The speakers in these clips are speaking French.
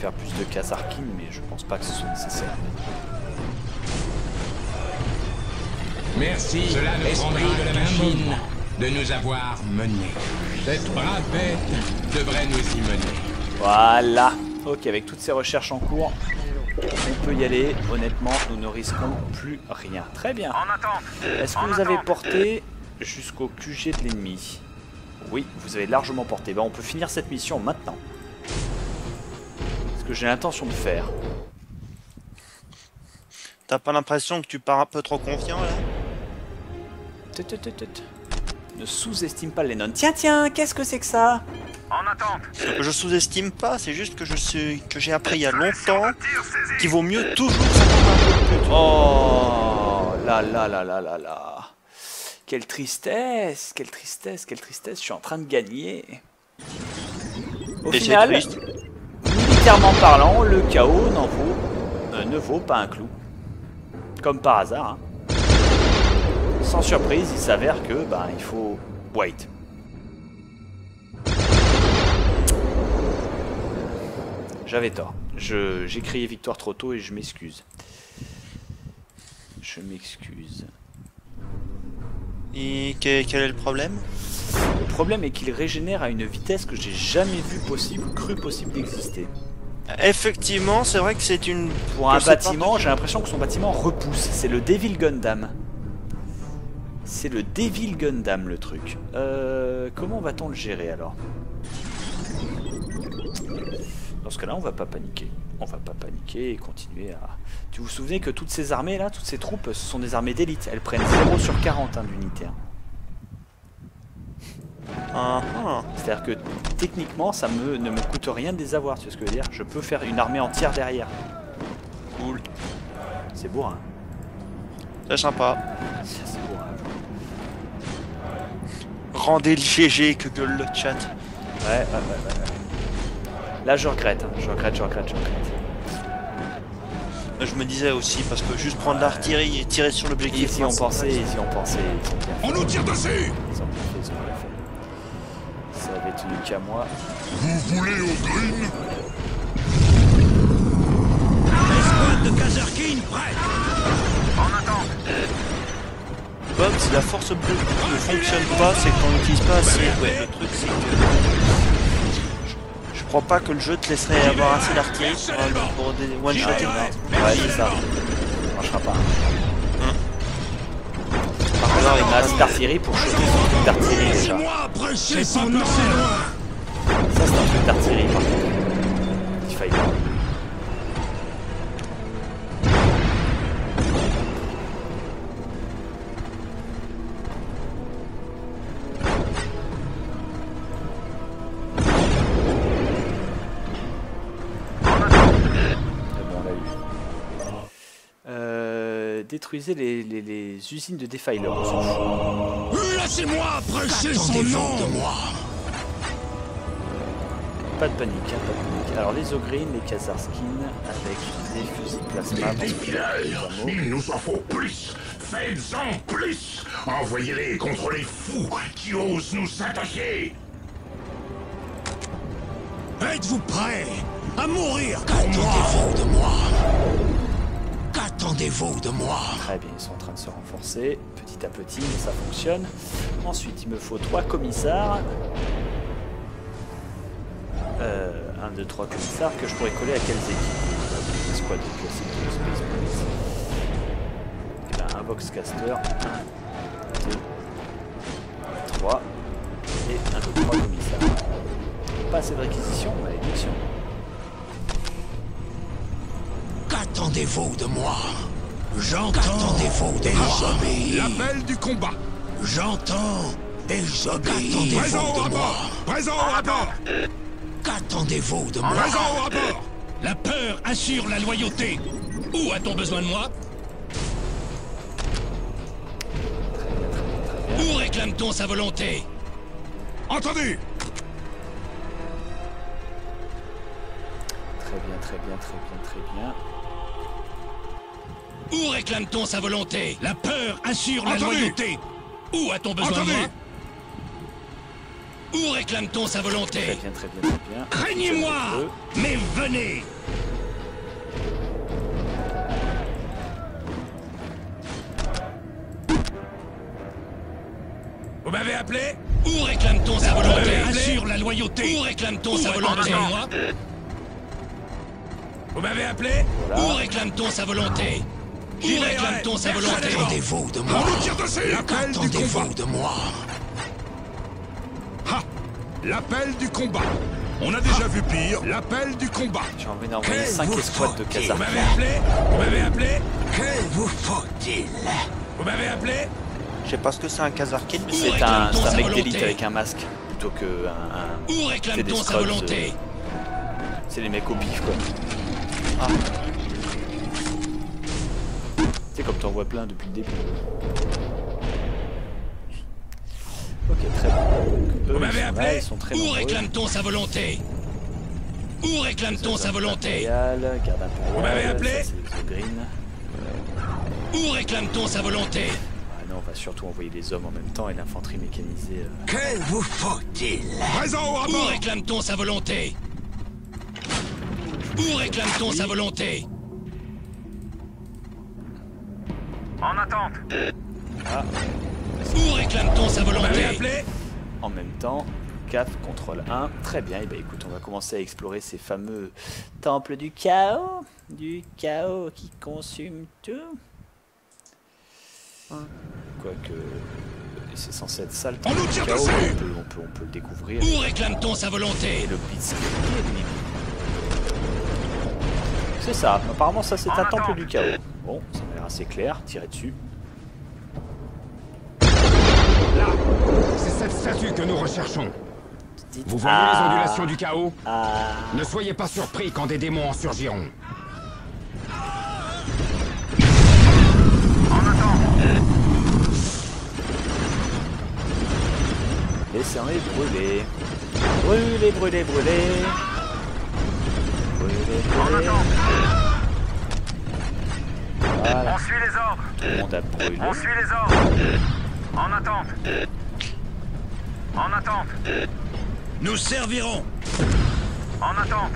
faire plus de Kasarkin, mais je pense pas que ce soit nécessaire. Merci, esprit de la machine, de nous avoir menés. Cette brave bête devrait nous y mener. Voilà. Ok, avec toutes ces recherches en cours, on peut y aller. Honnêtement, nous ne risquons plus rien. Très bien. Est-ce que vous avez porté jusqu'au QG de l'ennemi? Oui, vous avez largement porté. Ben, on peut finir cette mission maintenant. Ce que j'ai l'intention de faire. T'as pas l'impression que tu pars un peu trop confiant là? Ne sous-estime pas Lennon. Tiens, tiens, qu'est-ce que c'est que ça? Je sous-estime pas, c'est juste que j'ai appris il y a longtemps qu'il vaut mieux toujours s'attendre un peu plus tôt. Oh là là là là là là. Quelle tristesse, quelle tristesse, quelle tristesse. Je suis en train de gagner. Au final, militairement parlant, le chaos ne vaut pas un clou. Comme par hasard. Hein. Sans surprise, il s'avère que il faut wait. J'avais tort. J'ai crié victoire trop tôt et je m'excuse. Je m'excuse. Et quel est le problème? Le problème est qu'il régénère à une vitesse que j'ai jamais vu possible ou cru possible d'exister. Effectivement, c'est vrai que c'est une... Pour un bâtiment, j'ai l'impression que son bâtiment repousse. C'est le Devil Gundam. C'est le Devil Gundam le truc. Comment va-t-on le gérer alors? Dans ce cas-là, on va pas paniquer. On va pas paniquer et continuer à... Tu vous souvenez que toutes ces armées là, toutes ces troupes, ce sont des armées d'élite. Elles prennent 0 sur 40 hein, d'unités. C'est-à-dire que techniquement, ça ne me coûte rien de les avoir, tu vois ce que je veux dire? Je peux faire une armée entière derrière. Cool. C'est beau, hein? C'est sympa. C'est beau, hein? Rendez le GG que gueule le chat. Ouais. Là, je regrette, hein. Je regrette. Je me disais aussi, parce que juste prendre l'artillerie et tirer sur l'objectif... Ici on pensait. On nous tire dessus! Ils ont bien fait. Ça avait tenu qu'à moi. Vous voulez au green? L'escouade de Kasarkin prête! En attente. Bob, si la force bleue ne fonctionne pas, c'est qu'on n'utilise pas assez. Ouais, le truc c'est que... Je crois pas que le jeu te laisserait avoir assez d'artillerie pour des one-shots. Ouais, c'est ça. Ça marchera pas. Par contre, il a assez d'artillerie pour choper son truc d'artillerie déjà. C'est pas loin! Ça, c'est un truc d'artillerie par contre. Il faille pas. Détruisez les usines de Defiler, on s'en fout. Laissez-moi prêcher son nom de moi! Pas de panique, hein, pas de panique. Alors les Ogrines, les Kasarskins, avec des fusils plasma. Il nous en faut plus! Faites-en plus! Envoyez-les contre les fous qui osent nous attaquer! Êtes-vous prêts à mourir pour moi? Qu'attendez-vous de moi? Qu'attendez-vous de moi? Très bien, ils sont en train de se renforcer, petit à petit, mais ça fonctionne. Ensuite, il me faut 3 commissaires. 1, 2, 3 commissaires que je pourrais coller à quelles équipes? Squad classique de Space Police. Et ben, un Boxcaster, 1, 2, 3 et 1, 2, 3 commissaires. Pas assez de réquisition, mais élection. Qu'attendez-vous de moi? J'entends. Qu'attendez-vous de moi? L'appel du combat! J'entends et j'obéis. Qu'attendez-vous de moi? Présent au rapport! Qu'attendez-vous de moi? Présent au rapport! La peur assure la loyauté. Où a-t-on besoin de moi? Où réclame-t-on sa volonté? Entendu! Très bien. Où réclame-t-on sa volonté? La peur assure la Entendu. loyauté. Où a-t-on besoin Entendu. de moi? Où réclame-t-on sa volonté? Très bien, très bien, très bien. Craignez-moi, mais venez. Vous m'avez appelé? Où réclame-t-on sa volonté? Assure la loyauté. Où réclame-t-on sa volonté? Vous m'avez appelé? Voilà. Où réclame-t-on sa volonté? Où réclame-t-on sa volonté? Attendez-vous de moi. On nous tire dessus. L'appel du combat. de moi. Ha! L'appel du combat. On a déjà vu pire. L'appel du combat. J'ai envie d'envoyer 5 escouades de Vous Khazars. m'avez appelé? Vous m'avez appelé? Que vous faut-il? Vous m'avez appelé? Je sais pas ce que c'est un Khazarkin, mais C'est un mec d'élite avec un masque plutôt que Où c'est des réclame-t-on sa scrubs, volonté? c'est les mecs au pif quoi. Ah. C'est comme t'en vois plein depuis le début. Ok, très bien. Vous m'avez appelé? Ils sont très Où nombreux. réclame-t-on sa volonté? Où réclame-t-on sa volonté? Impérial, garde impériale, Vous m'avez appelé? ça, c'est les Green. Où réclame-t-on sa volonté? Ah non, on va surtout envoyer des hommes en même temps et l'infanterie mécanisée. Que vous faut-il? Présent au Où rapport. réclame-t-on sa volonté? Où réclame-t-on sa volonté? En attente. Ah, Où réclame-t-on sa volonté? en même temps, CAF, contrôle 1. Très bien, et bah écoute, on va commencer à explorer ces fameux temples du chaos. Du chaos qui consume tout. Quoique, c'est censé être ça le temple On nous du tire chaos, dessus. on peut le découvrir. Où réclame-t-on sa volonté? Et le Blitzkrieg. C'est ça, apparemment ça c'est un temple du chaos. Bon, ça m'a l'air assez clair, tirez dessus. Là, c'est cette statue que nous recherchons. Dites, Vous voyez les ondulations du chaos? Ah, Ne soyez pas surpris quand des démons en surgiront. laissez-les brûler. Brûler, brûler, brûler. Brûler, brûler. Voilà, On suit les ordres. tout le monde a brûlé. On suit les ordres. En attente. En attente. Nous servirons. En attente.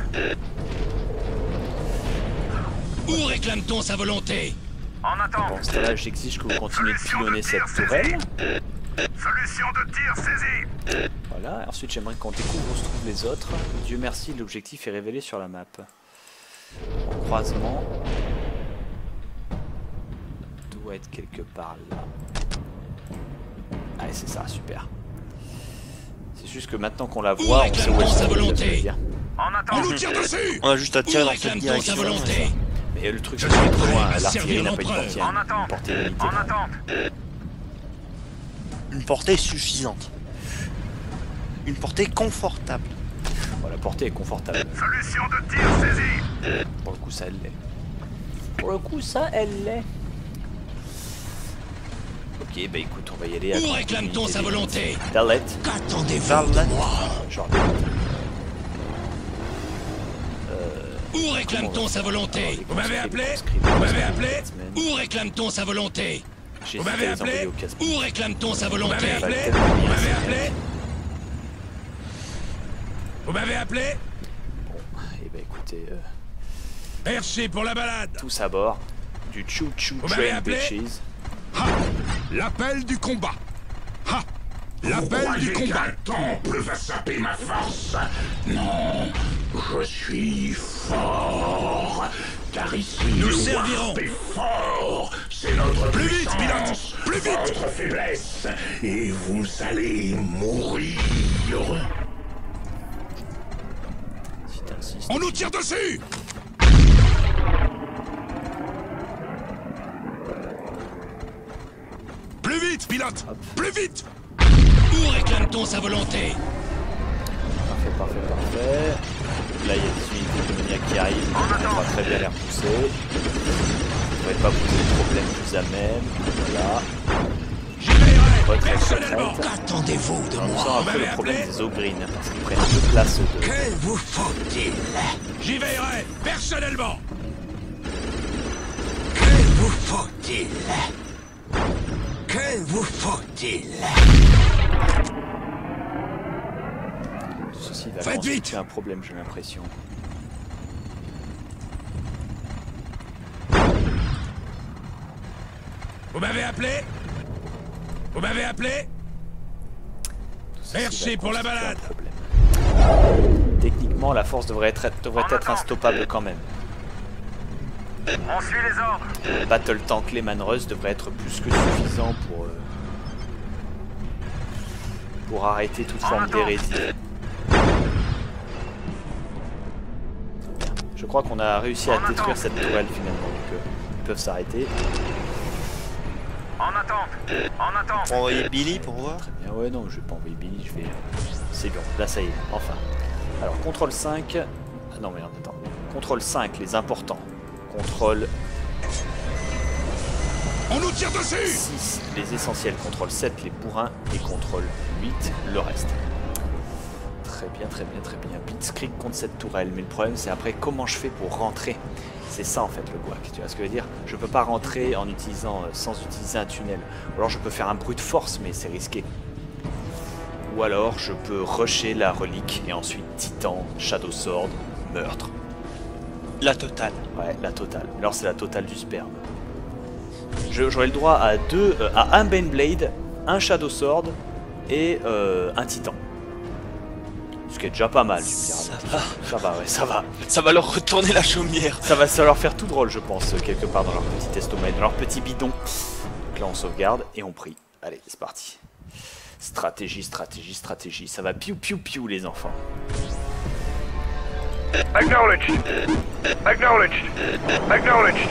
Où réclame-t-on sa volonté? En attente. Bon, c'est là, j'exige que vous continuez de pilonner cette tourelle. Solution de tir saisie. Voilà, ensuite j'aimerais qu'on découvre où se trouvent les autres. Dieu merci, l'objectif est révélé sur la map. En croisement. Doit être quelque part là. Allez, c'est ça, super. C'est juste que maintenant qu'on la voit, on sait où elle se trouve, ça veut dire. En On attente. nous tire dessus. On a juste à tirer Où dans cette réclame-t-on sa direction. volonté? Mais le truc, c'est que c'est trop loin. à L'artillerie servir n'a pas une l'empereur. portée, En une attente. portée limitée. En attente. Une portée suffisante. Une portée confortable. Bon, la portée est confortable. Solution de tir saisie. Pour le coup, ça, elle l'est. Pour le coup, ça, elle l'est. Ok, bah écoute, on va y aller à Où réclame-t-on sa volonté? Dalet. Qu'attendez-vous Darlan. de moi? Genre, Où réclame-t-on sa volonté? les Vous m'avez conscrits, appelé? les conscrits, Vous les m'avez conscrits, appelé? les Où réclame-t-on sa volonté? j'ai Vous hésité m'avez à les envoyer appelé? au casse. Où réclame-t-on sa Vous volonté? m'avez appelé? Vous m'avez appelé? Vous m'avez appelé? Et bah écoutez, Merci pour la balade. tous à bord du Choo Choo Vous m'avez Train appelé? Bitches. Ha! L'appel du combat. Ha! L'appel du combat. Un temple va saper ma force. Non, je suis fort. Car ici, Nous le servirons. Warp est fort. C'est notre Plus vite, puissance, pilote, plus vite. votre faiblesse. Et vous allez mourir. Si t'insistes. On nous tire dessus. Plus vite, pilote. Plus vite. Où réclame-t-on sa volonté? Parfait, parfait, parfait. Là, il y a des unités démoniaques qui arrivent. On va très bien les repousser. Ça devrait pas poser de problème plus à même. Voilà. J'y veillerai Retraite, personnellement. retraite. Qu'attendez-vous de On moi? sent un peu le problème des Ogreen, parce qu'ils prennent deux places de... Que vous faut-il? J'y veillerai personnellement. Que vous faut-il? Que vous faut-il? défensive a constitué un problème, j'ai l'impression. Vous m'avez appelé? Vous m'avez appelé? Merci pour la balade. Techniquement, la force devrait être instoppable quand même. On suit les ordres. Le Battle Tank Lehman Russ devrait être plus que suffisant pour arrêter toute forme d'hérésie. Je crois qu'on a réussi à détruire cette tourelle finalement, donc ils peuvent s'arrêter. En attente. En attente. Pour envoyer Billy pour voir. Très bien, ouais, non, je vais pas envoyer Billy, je vais. C'est bon, là ça y est, enfin. Alors, contrôle 5. Ah non, merde, attends. Contrôle 5, les importants. Contrôle. On nous tire dessus! 6, les essentiels. Contrôle 7, les bourrins. Et contrôle 8, le reste. Très bien, très bien, très bien. Blitzkrieg contre cette tourelle. Mais le problème, c'est après comment je fais pour rentrer. C'est ça en fait le guac, tu vois ce que je veux dire? Je peux pas rentrer en utilisant, sans utiliser un tunnel. Ou alors je peux faire un brute force, mais c'est risqué. Ou alors je peux rusher la relique et ensuite Titan, Shadow Sword, meurtre. La totale. Ouais, la totale. Alors c'est la totale du sperme. J'aurai le droit à un Baneblade, un Shadow Sword et un Titan. Ce qui est déjà pas mal, tu me diras. Ça va, ouais, ça va. Ça va leur retourner la chaumière. Ça va leur faire tout drôle, je pense, quelque part dans leur petit estomac, dans leur petit bidon. Donc là, on sauvegarde et on prie. Allez, c'est parti. Stratégie, stratégie, stratégie. Ça va piou piou piou, les enfants. Acknowledged. Acknowledged. Acknowledged.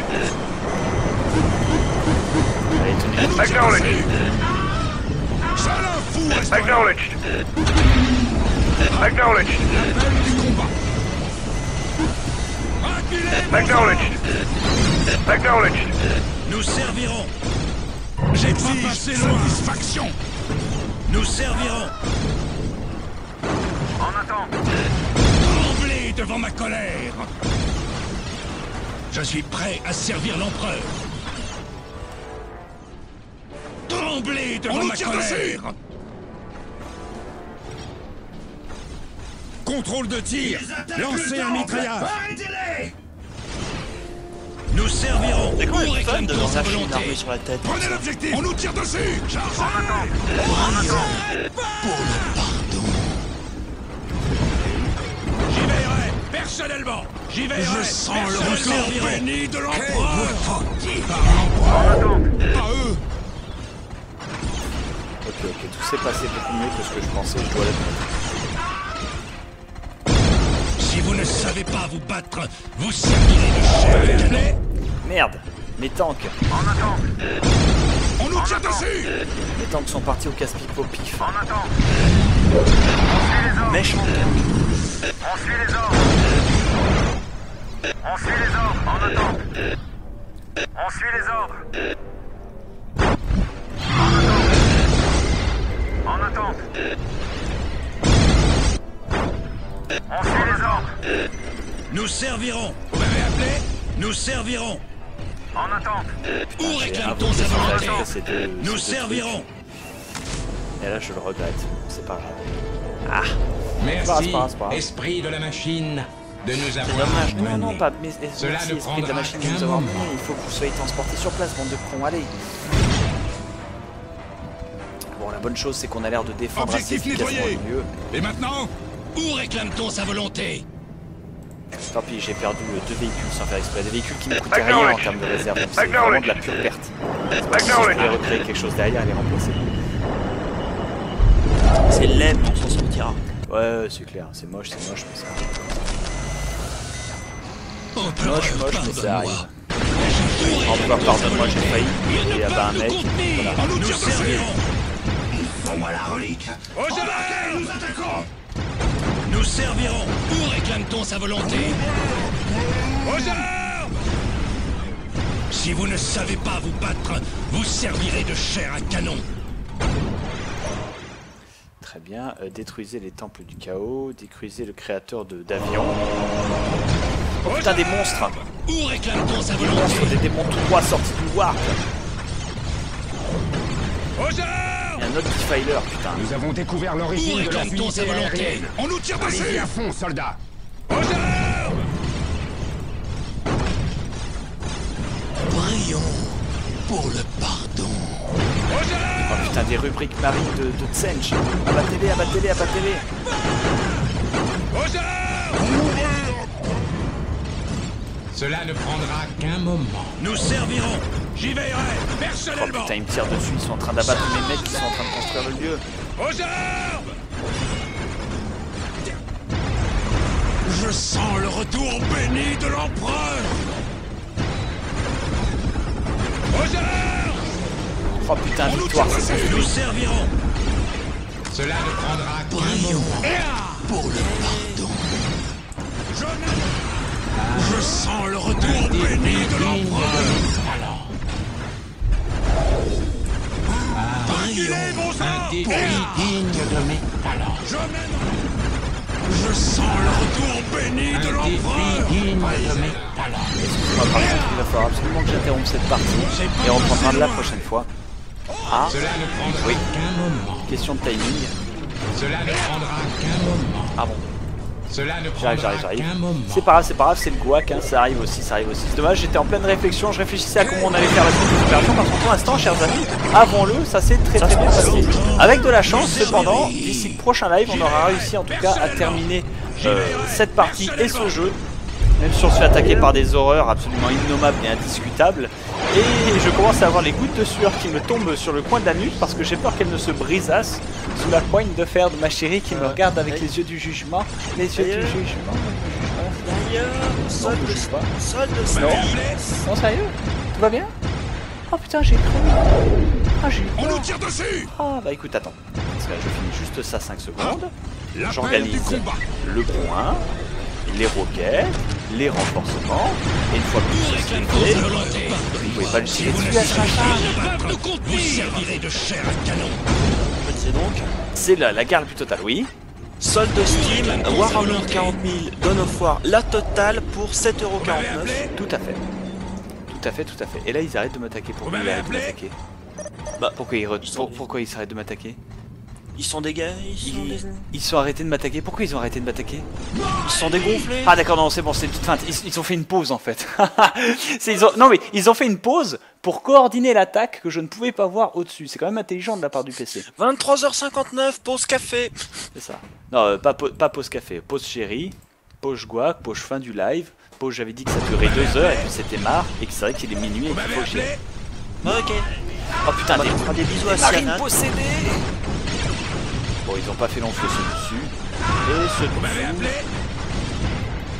Allez, tenez. Acknowledged. Acknowledged. Acknowledged. Acknowledged. Acknowledged. Nous servirons. J'ai pas passé loin. Satisfaction. Nous servirons. En attente. Tremblez devant ma colère. Je suis prêt à servir l'empereur. Tremblez devant ma colère. Contrôle de tir. Lancez un mitraillage. Nous servirons. C'est quoi le fun de réclame-t-on leur sa lâcher une volonté? armée sur la tête? Prenez l'objectif. On nous tire dessus. Chargez. Pour le pardon. J'y veillerai, personnellement. J'y veillerai. Je sens le corps béni de l'empereur. Par l'empereur. Pas eux. Ok, tout s'est passé beaucoup mieux que ce que je pensais, je dois l'admettre. Si vous ne savez pas vous battre, vous servirez de chair. Merde, mes tanks. En attente. On nous tire dessus. Les tanks sont partis au casse-pipe au pif. En attente. On suit les ordres. Méchant. On suit les ordres. On suit les ordres. En attente. On suit les ordres. En attente. On suit les ordres. Nous servirons. Vous m'avez appelé? Nous servirons. En attente. Où J'ai réclame-t-on invoqué sa sans volonté? respect ces deux Nous trucs. servirons. Et là, je le regrette. C'est pas grave. Merci, c'est pas grave. esprit de la machine, de nous avoir Dommage. Non, menés. non, pas. Mais Cela merci, ne esprit de la prendra machine de qu'un nous avoir moment. menés. Il faut que vous soyez transportés sur place, bande de cons. Allez. Bon, la bonne chose, c'est qu'on a l'air de défendre assez Objectif efficacement nettoyé. le lieu. Et maintenant, où réclame-t-on sa volonté? Tant pis, j'ai perdu 2 véhicules sans faire exprès. Des véhicules qui ne coûtaient rien en termes de réserve. Donc c'est vraiment de la pure perte. C'est pas si je pouvais recréer quelque chose derrière et les remplacer. C'est laid, mais on s'en sortira. Ouais, c'est clair. C'est moche, mais ça arrive. Empereur, Moche, mais ça arrive. pardonne-moi. Empereur, pardonne-moi, j'ai failli. Il y avait un mec. Voilà. On nous servirons. Donne-moi la relique. Aux armes. Nous attaquons. Nous servirons. Où réclame-t-on sa volonté? Aux armes. Si vous ne savez pas vous battre, vous servirez de chair à canon. Très bien. Détruisez les temples du chaos. Détruisez le créateur d'avions. Oh putain, des monstres. Où réclame-t-on sa Des monstres, volonté? des démons tout droits sortis du warp. Aux armes. Il y a un autre defiler, putain. Nous avons découvert l'origine de la réclame-t-on sa fusée volonté? aérienne. On nous tire Allez-y dessus! à fond, soldats. Aux armes! Prions pour le pardon. Aux armes! Oh putain, des rubriques marines de Tsench. Abattez-les, abattez-les, abattez-les. Aux armes! Cela ne prendra qu'un moment. Nous servirons. J'y veillerai Oh personnellement. putain, ils me tirent dessus, ils sont en train d'abattre mes mecs qui sont en train de construire le lieu. Aux armes! Je sens le retour béni de l'empereur. Aux armes! Oh putain, On nous victoire, tire c'est dessus. Nous servirons. Cela ne prendra qu'un moment. Pour le pardon. Je sens le retour béni de l'empereur. Prions Un défi digne de mes talents. Je sens le retour béni de Un défi l'empereur. digne de mes talents. Excuse-moi, par contre, il va falloir absolument que j'interrompe cette partie et on reprendra de la prochaine fois. Ah, Cela ne prendra oui, qu'un moment. question de timing. Cela ne prendra qu'un moment. Ah bon, Cela ne prendra j'arrive. qu'un moment. C'est pas grave, c'est le guac, hein, ça arrive aussi, ça arrive aussi. C'est dommage, j'étais en pleine réflexion, je réfléchissais à comment on allait faire la suite des opérations, parce que pour l'instant, chers amis, avons-le, ça s'est très bien passé. Avec de la chance, cependant, d'ici le prochain live, on aura réussi en tout cas à terminer cette partie et ce jeu. Même si on se fait attaquer par des horreurs absolument innommables et indiscutables. Et je commence à avoir les gouttes de sueur qui me tombent sur le coin de la nuque parce que j'ai peur qu'elle ne se brisasse sous la poigne de fer de ma chérie qui me regarde avec les yeux du jugement. Les yeux du jugement. D'ailleurs, sol de bouge pas. sol de Non. Non, sérieux? Tout va bien? Oh putain, j'ai cru. Ah, j'ai eu On nous peur. tire dessus. Ah, bah écoute, attends. Parce que là, je finis juste ça 5 secondes. L'appel du J'organise combat. le point, les roquettes, les renforcements, et une fois que tout ça c'est fait, vous pouvez pas le tirer dessus à ce machin. Vous servirez de chair à canon. C'est donc C'est la guerre la plus totale, oui. solde Steam, Warhammer 40 000, Dawn of War, la totale pour 7,49 €. Tout à fait. Tout à fait, tout à fait. Et là, ils arrêtent de m'attaquer. Pourquoi ils arrêtent de m'attaquer? Bah, Pourquoi ils s'arrêtent de m'attaquer? ils sont des gars, Ils sont arrêtés de m'attaquer. Pourquoi ils ont arrêté de m'attaquer? ils sont dégonflés. Ah d'accord, non, c'est bon, c'est une petite feinte. Ils ont fait une pause en fait. Non mais ils ont fait une pause pour coordonner l'attaque que je ne pouvais pas voir au-dessus. C'est quand même intelligent de la part du PC. 23h59, pause café. C'est ça. Non, pas pause café. Pause chérie, pause guac, pause fin du live. Pause, j'avais dit que ça durait 2 heures et puis c'était marre. Et que c'est vrai qu'il est minuit et qu'il faut que j'y aille. Ok. Oh putain, On fera des bisous à marines Siana. possédées. Bon, ils ont pas fait long feu ceux dessus. Et ceux dessous.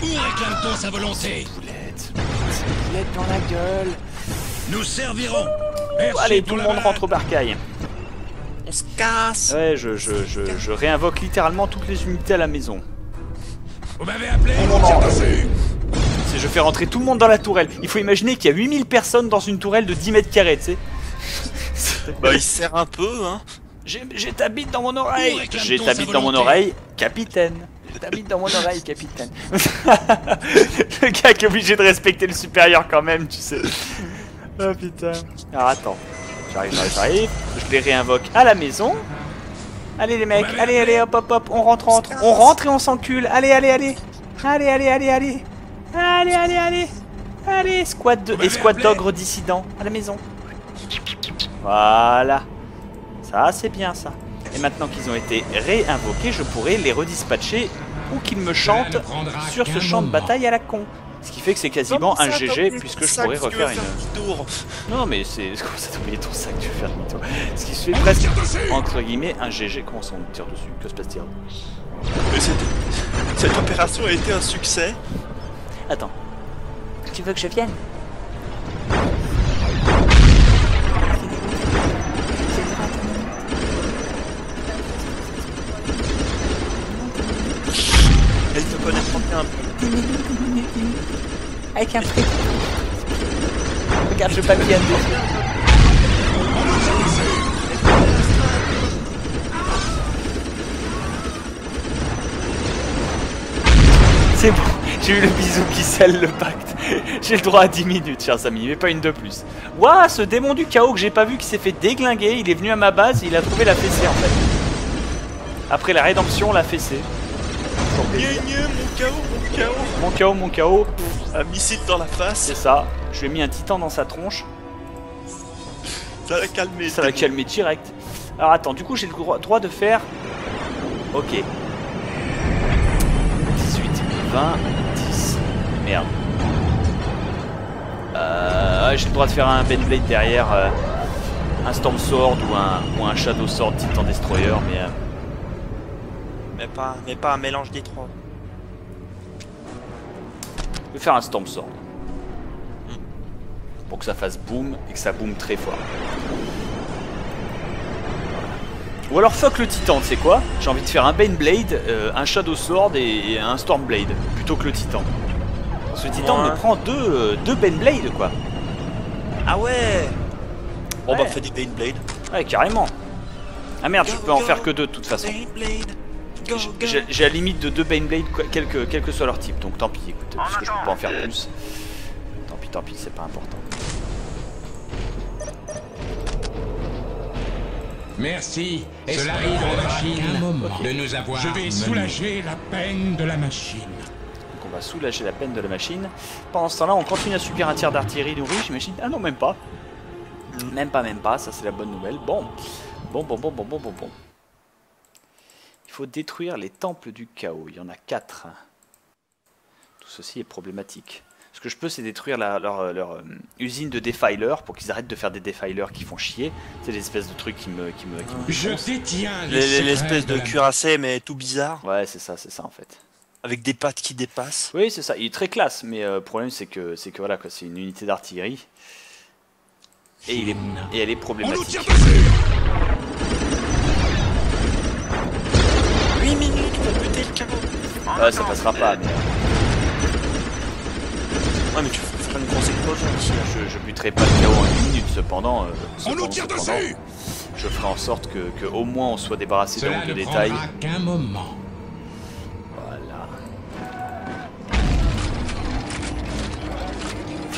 Où réclame-t-on sa volonté? Boulette dans la gueule. Nous servirons. Merci Allez, pour tout le la monde balle. rentre au bercail. On se casse. Ouais, je réinvoque littéralement toutes les unités à la maison. Vous m'avez appelé, on nous tire dessus. Je fais rentrer tout le monde dans la tourelle. Il faut imaginer qu'il y a 8000 personnes dans une tourelle de 10 mètres carrés, tu sais. Bah, il sert un peu, hein. J'ai ta bite dans mon oreille. Où réclame-t-on J'ai ta sa bite dans mon volonté? oreille, capitaine. J'ai ta bite dans mon oreille, capitaine. Le gars qui est obligé de respecter le supérieur quand même, tu sais. Oh putain. Alors attends. J'arrive. Je les réinvoque à la maison. Allez les mecs, allez, hop, on rentre. On rentre et on s'encule. Allez. Allez, squad d'ogres dissidents à la maison. Voilà. Ça, c'est bien ça. Et maintenant qu'ils ont été réinvoqués, je pourrai les redispatcher ou qu'ils me chantent sur ce champ de bataille à la con. Ce qui fait que c'est quasiment un GG puisque je pourrais refaire une... tour. Non mais c'est... Comment ça t'as oublié ton sac, tu veux faire demi-tour? Ce qui se fait presque, entre guillemets, un GG. Comment ça on tire dessus? Que se passe-t-il? Mais cette opération a été un succès. Attends. Tu veux que je vienne? Elle te connaît un peu. Avec un prix. Regarde, je pas bien dessus. C'est bon, J'ai eu le bisou qui scelle le pacte. J'ai le droit à 10 minutes, chers amis, mais pas une de plus. Ouah, ce démon du chaos que j'ai pas vu, qui s'est fait déglinguer, il est venu à ma base et il a trouvé la fessée en fait. Après la rédemption, la fessée. Mon chaos, mon chaos. Mon chaos, mon chaos. Un missile dans la face. C'est ça. Je lui ai mis un titan dans sa tronche. Ça l'a calmé. Ça l'a calmé direct. Alors attends, du coup j'ai le droit de faire... Ok. 18, 20, 10. Merde. J'ai le droit de faire un Benblade derrière. Un Storm Sword ou un Shadow Sword Titan Destroyer, mais pas un mélange des trois. Je vais faire un Storm Sword. Pour que ça fasse boom et que ça boom très fort. Ou alors fuck le Titan, tu sais quoi? J'ai envie de faire un Baneblade, un Shadow Sword et un Stormblade plutôt que le Titan. Parce que le Titan me prend deux Baneblade quoi. Ah ouais. Bon Ouais. bah fais des Baneblade. Ouais carrément. Ah merde, je peux en faire que deux de toute façon. J'ai la limite de 2 Baneblade quel que soit leur type, donc tant pis écoute, parce que je peux pas en faire plus. Tant pis, c'est pas important. Merci, cela arrive dans la machine de nous avoir. Je vais soulager la peine de la machine. Donc on va soulager la peine de la machine. Pendant ce temps-là, on continue à subir un tir d'artillerie nourri, j'imagine. Ah non, même pas. Même pas, ça c'est la bonne nouvelle. Bon. Il faut détruire les temples du chaos. Il y en a 4. Tout ceci est problématique. Ce que je peux, c'est détruire leur usine de defiler pour qu'ils arrêtent de faire des defilers qui font chier. C'est l'espèce de truc qui me Je détiens L'espèce de cuirassé, mais tout bizarre. Ouais, c'est ça en fait. Avec des pattes qui dépassent. Oui, c'est ça. Il est très classe, mais le problème c'est que voilà, c'est une unité d'artillerie et elle est problématique. 8 minutes pour buter le chaos. Ouais, ça passera pas, mais Ouais, mais tu feras une grosse explosion aussi. je buterai pas le chaos en 1 minute. Cependant, On nous tire dessus. je ferai en sorte que au moins on soit débarrassé de Cela manque de ne détails. prendra qu'un moment. Voilà.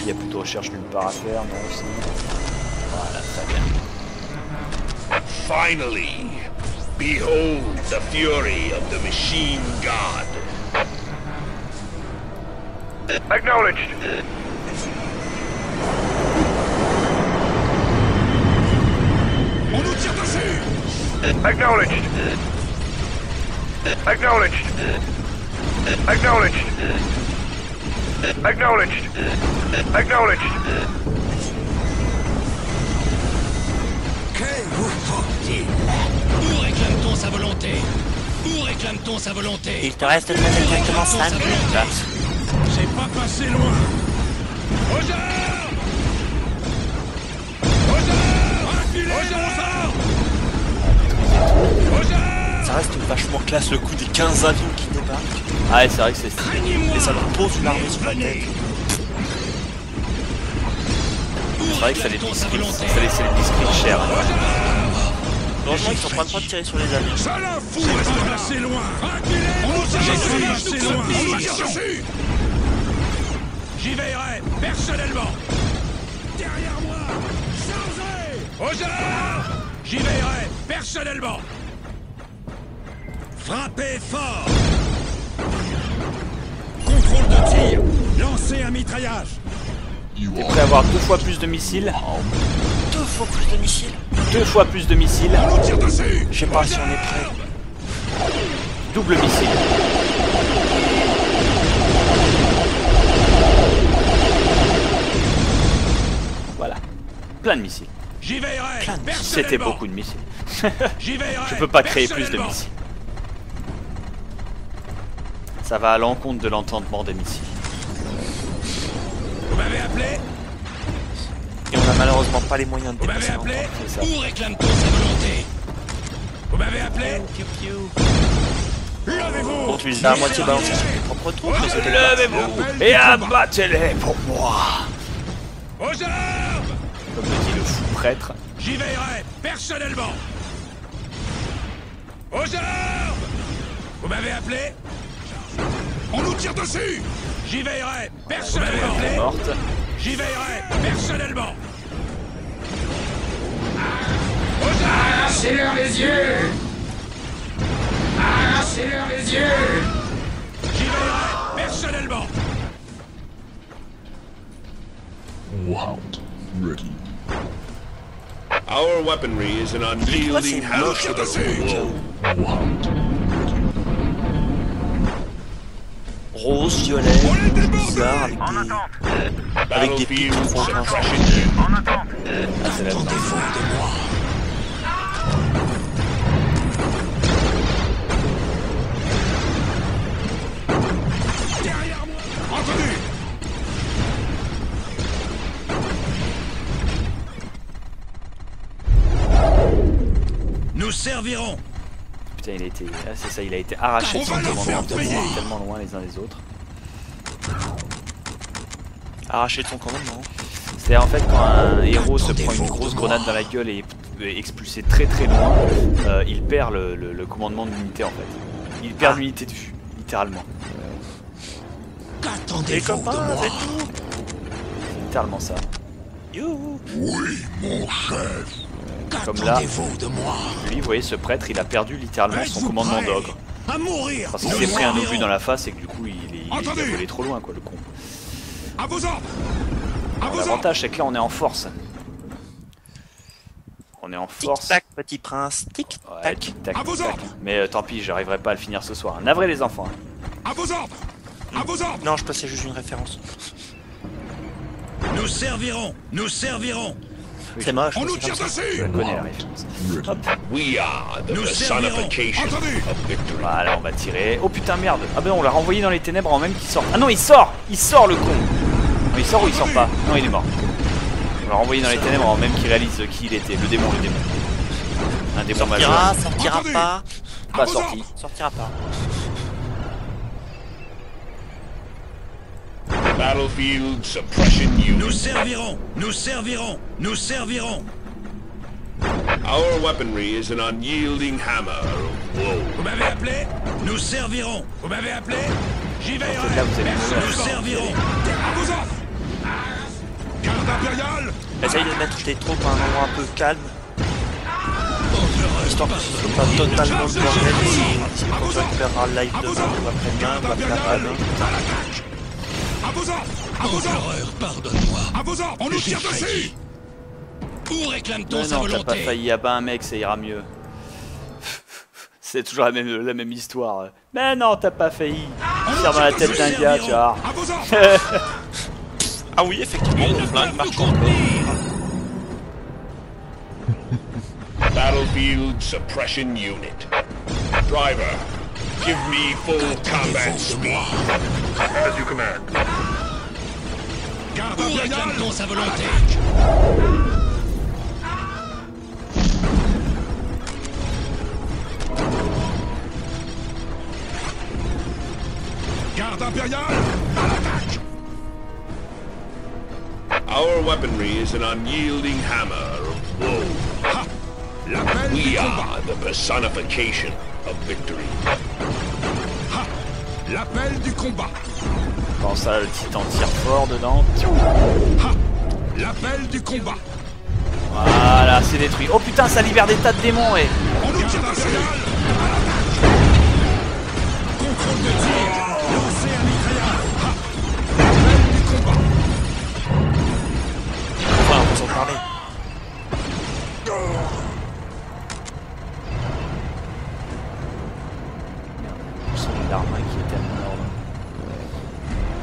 Il y a plutôt recherche nulle part à faire, non aussi. Voilà, très bien. Finally, behold the fury of the machine god. Acknowledged. On nous tire dessus. Acknowledged. Acknowledged. Acknowledged. Acknowledged. Acknowledged. Que vous faut-il? Où réclame-t-on sa volonté? Où réclame-t-on sa volonté? Il te reste exactement 5 minutes. J'ai pas passé loin. Aux armes! Aux armes! Reculez, bon sang! Aux armes! Ça reste vachement classe le coup des 15 avions qui débarquent. Ah ouais, c'est vrai que c'est stylé. Craignez-moi! Et ça leur pose une armée sur la tête. C'est vrai que ça les discrit cher. Heureusement ils sont pas en train de tirer sur les avions. Ça la fout! J'ai pas passé loin! Reculez! On nous tire passé loin! On nous tire dessus! J'y veillerai personnellement! Derrière moi! Chargez! Aux armes! J'y veillerai personnellement! Frappez fort! Contrôle de tir! Lancez un mitraillage! T'es prêt à avoir 2 fois plus de missiles? 2 fois plus de missiles. 2 fois plus de missiles. On nous tire dessus! Je sais pas si on est prêt. Double missile. Voilà. Plein de missiles. J'y veillerai personnellement! C'était beaucoup de missiles. J'y veillerai Je peux pas créer plus de personnellement. missiles. Ça va à l'encontre de l'entendement des missiles. Vous m'avez appelé? Et on a malheureusement pas les moyens de Vous m'avez dépasser appelé? l'entente. c'est ça. Où réclame-t-on sa volonté? Vous m'avez appelé? Levez-vous! Bon, tu les as à moitié balancés sur tes propres troupes, mais c'était Levez-vous et abattez-les pour moi. Aux armes! Comme le dit le fou prêtre. J'y veillerai personnellement! Aux armes! Vous m'avez appelé? On nous tire dessus! J'y veillerai personnellement. Elle est morte. J'y veillerai personnellement. Arrachez-leur les yeux! Arrachez-leur les yeux! J'y veillerai personnellement. Round ready. Our weaponry is an unyielding hammer to the wall. Round Rose, violet, bizarre, avec des pics qui font grincer. En attente. Ah, c'est la fin. Derrière moi. Entendu. Nous servirons. Putain, il a été. Ah, c'est ça, il a été arraché de son commandement. Tellement loin les uns des autres. Arraché de son commandement. C'est en fait quand un héros se prend une grosse grenade dans la gueule et est expulsé très très loin, il perd le commandement de l'unité en fait. Il perd l'unité de vue, littéralement. Qu'attendez-vous de moi? C'est littéralement ça. Youhou. Oui, mon chef. Comme là, Qu'attendez-vous de moi? lui, vous voyez, ce prêtre, il a perdu littéralement son Êtes-vous commandement prêts d'ogre. à mourir? Parce qu'il s'est pris un obus dans la face et que du coup, il a volé trop loin, quoi, le con. À vos ordres. À vos ordres. L'avantage, c'est que là, on est en force. On est en force. Tic-tac, petit prince. Tic-tac. Ouais, tic-tac, À vos tic-tac. ordres. Mais tant pis, j'arriverai pas à le finir ce soir. Navré les enfants. À vos ordres. À vos ordres. Non, je passais juste une référence. Nous servirons. Nous servirons. C'est moche. On mais nous c'est tire comme ça. dessus. Je connais la référence. Hop. We are the personification of victory. Voilà, on va tirer. Oh putain, merde. Ah ben on l'a renvoyé dans les ténèbres avant même qu'il sorte. Ah non, il sort. Il sort, le con. Non, il sort ou il sort pas? Non, il est mort. On l'a renvoyé dans les ténèbres avant même qu'il réalise qui il était. Le démon, le démon. Un démon majeur. Sortira pas. Pas sorti. Sortira pas. Battlefield suppression unit. Nous servirons. Nous servirons. Nous servirons. Our weaponry is an unyielding hammer of woe. Vous m'avez appelé? Nous servirons. Vous m'avez appelé? J'y veillerai. Là, vous allez mourir. Nous servirons. À vos ordres. Garde impériale. Essaye de mettre tes troupes à un endroit un peu calme. Histoire que ce soit pas totalement le bordel. Et quand tu récupéreras le live demain ou après-demain ou après-demain. À vos ordres. À vos ordres. Pardonne-moi. À vos ordres. On nous tire dessus. Où réclame-t-on sa Non, t'as pas volonté? failli abattre un mec, ça ira mieux. C'est toujours la même histoire. Mais non, t'as pas failli. Tire dans la tête d'un gars, tu vois. À vos ordres. Ah oui, effectivement, le flingue marche encore. Battlefield suppression unit. Driver, give me full combat speed. As you command. Garde impériale. Sa volonté. Garde impériale. À l'attaque. Our weaponry is an unyielding hammer of woe. We are the personification of victory. L'appel du combat. Quand ça, le titan tire fort dedans. L'appel du combat. Voilà, c'est détruit. Oh putain, ça libère des tas de démons, et. On nous tire impériale. Contrôle de tir. Lancez un mitrailleur. L'appel du combat. Enfin, on va s'en parler. C'est l'arme qui est tellement énorme.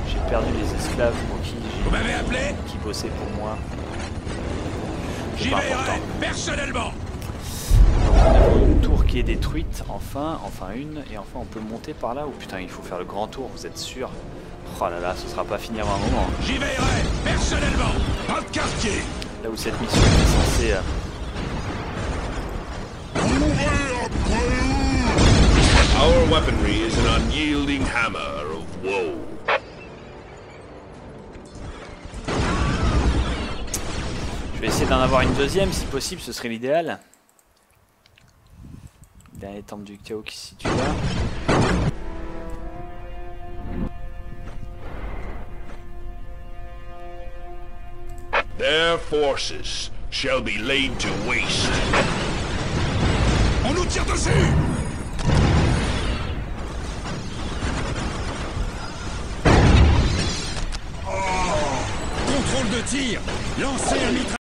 J'ai perdu les esclaves pour Vous m'avez appelé? qui bossaient pour moi. C'est J'y pas veillerai important. personnellement. Donc on a une tour qui est détruite, enfin une, et enfin on peut monter par là. Oh putain, il faut faire le grand tour, vous êtes sûr? Oh là là, ce sera pas fini avant un moment. J'y veillerai personnellement. Pas de quartier. Là où cette mission est censée... Our weaponry is an unyielding hammer of woe. Je vais essayer d'en avoir une deuxième, si possible, ce serait l'idéal. Dernier temple du chaos qui se situe là. Their forces shall be laid to waste. On nous tire dessus! Contrôle de tir! Lancez un mitrailleur!